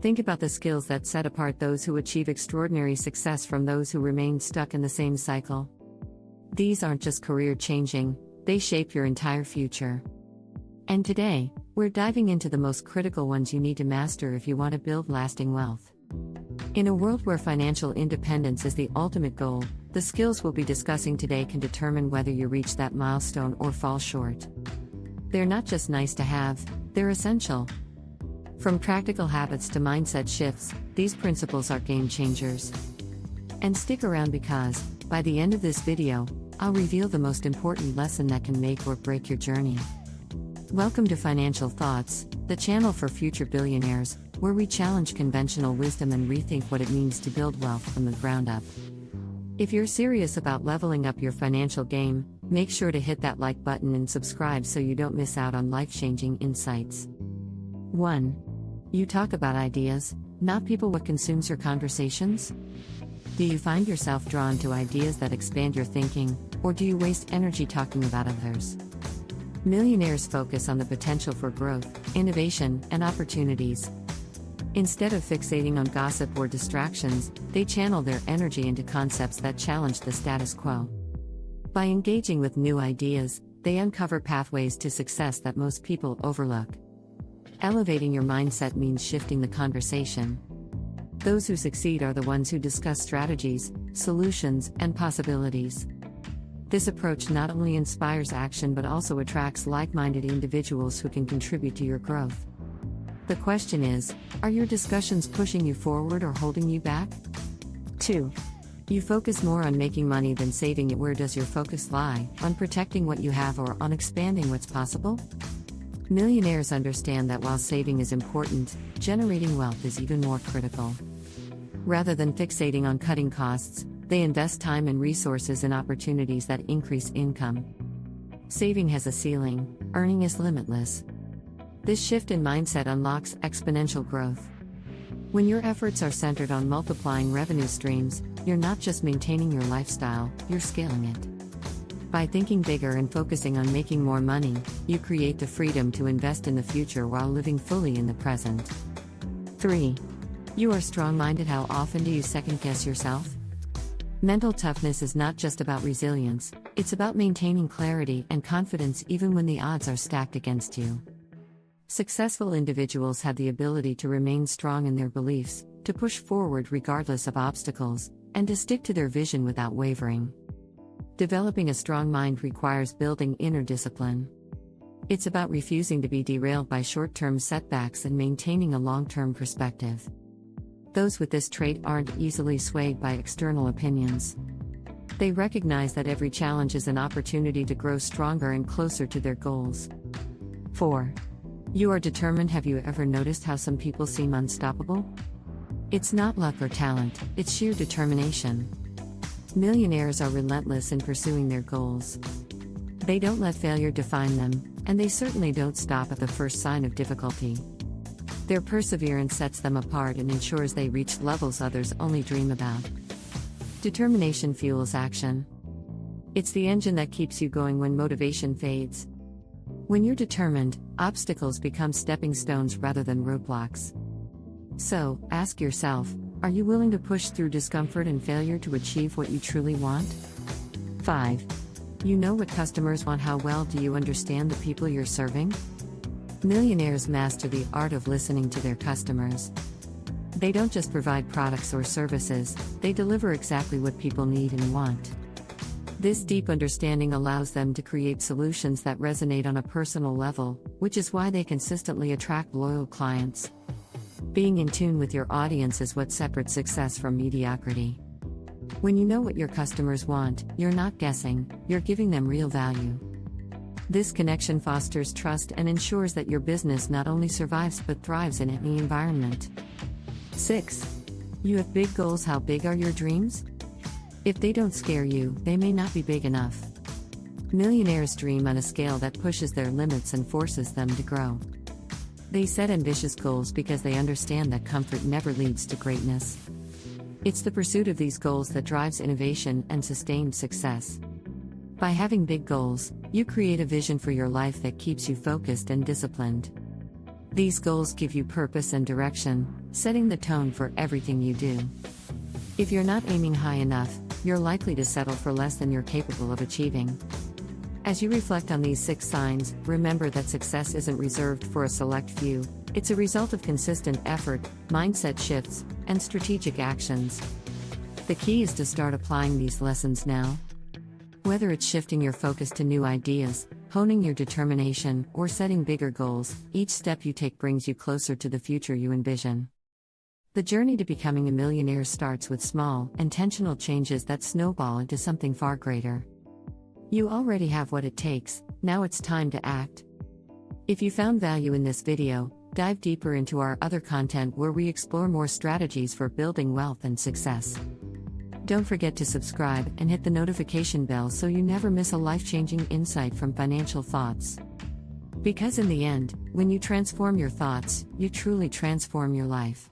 Think about the skills that set apart those who achieve extraordinary success from those who remain stuck in the same cycle. These aren't just career changing, they shape your entire future. And today, we're diving into the most critical ones you need to master if you want to build lasting wealth. In a world where financial independence is the ultimate goal, the skills we'll be discussing today can determine whether you reach that milestone or fall short. They're not just nice to have, they're essential. From practical habits to mindset shifts, these principles are game changers. And stick around because, by the end of this video, I'll reveal the most important lesson that can make or break your journey. Welcome to Financial Thoughts, the channel for future billionaires, where we challenge conventional wisdom and rethink what it means to build wealth from the ground up. If you're serious about leveling up your financial game, make sure to hit that like button and subscribe so you don't miss out on life-changing insights. 1. You talk about ideas, not people. What consumes your conversations? Do you find yourself drawn to ideas that expand your thinking, or do you waste energy talking about others? Millionaires focus on the potential for growth, innovation, and opportunities. Instead of fixating on gossip or distractions, they channel their energy into concepts that challenge the status quo. By engaging with new ideas, they uncover pathways to success that most people overlook. Elevating your mindset means shifting the conversation. Those who succeed are the ones who discuss strategies, solutions, and possibilities. This approach not only inspires action but also attracts like-minded individuals who can contribute to your growth. The question is, are your discussions pushing you forward or holding you back? 2. You focus more on making money than saving it. Where does your focus lie, on protecting what you have or on expanding what's possible? Millionaires understand that while saving is important, generating wealth is even more critical. Rather than fixating on cutting costs, they invest time and resources in opportunities that increase income. Saving has a ceiling, earning is limitless. This shift in mindset unlocks exponential growth. When your efforts are centered on multiplying revenue streams, you're not just maintaining your lifestyle, you're scaling it. By thinking bigger and focusing on making more money, you create the freedom to invest in the future while living fully in the present. 3. You are strong-minded. How often do you second-guess yourself? Mental toughness is not just about resilience, it's about maintaining clarity and confidence even when the odds are stacked against you. Successful individuals have the ability to remain strong in their beliefs, to push forward regardless of obstacles, and to stick to their vision without wavering. Developing a strong mind requires building inner discipline. It's about refusing to be derailed by short-term setbacks and maintaining a long-term perspective. Those with this trait aren't easily swayed by external opinions. They recognize that every challenge is an opportunity to grow stronger and closer to their goals. 4. You are determined. Have you ever noticed how some people seem unstoppable? It's not luck or talent, it's sheer determination. Millionaires are relentless in pursuing their goals. They don't let failure define them, and they certainly don't stop at the first sign of difficulty. Their perseverance sets them apart and ensures they reach levels others only dream about. Determination fuels action. It's the engine that keeps you going when motivation fades. When you're determined, obstacles become stepping stones rather than roadblocks. So, ask yourself, are you willing to push through discomfort and failure to achieve what you truly want? 5. You know what customers want. How well do you understand the people you're serving? Millionaires master the art of listening to their customers. They don't just provide products or services, they deliver exactly what people need and want. This deep understanding allows them to create solutions that resonate on a personal level, which is why they consistently attract loyal clients. Being in tune with your audience is what separates success from mediocrity. When you know what your customers want, you're not guessing, you're giving them real value. This connection fosters trust and ensures that your business not only survives but thrives in any environment. 6. You have big goals. How big are your dreams? If they don't scare you, they may not be big enough. Millionaires dream on a scale that pushes their limits and forces them to grow. They set ambitious goals because they understand that comfort never leads to greatness. It's the pursuit of these goals that drives innovation and sustained success. By having big goals, you create a vision for your life that keeps you focused and disciplined. These goals give you purpose and direction, setting the tone for everything you do. If you're not aiming high enough, you're likely to settle for less than you're capable of achieving. As you reflect on these 6 signs, remember that success isn't reserved for a select few, it's a result of consistent effort, mindset shifts, and strategic actions. The key is to start applying these lessons now. Whether it's shifting your focus to new ideas, honing your determination, or setting bigger goals, each step you take brings you closer to the future you envision. The journey to becoming a millionaire starts with small, intentional changes that snowball into something far greater. You already have what it takes, now it's time to act. If you found value in this video, dive deeper into our other content where we explore more strategies for building wealth and success. Don't forget to subscribe and hit the notification bell so you never miss a life-changing insight from Financial Thoughts. Because in the end, when you transform your thoughts, you truly transform your life.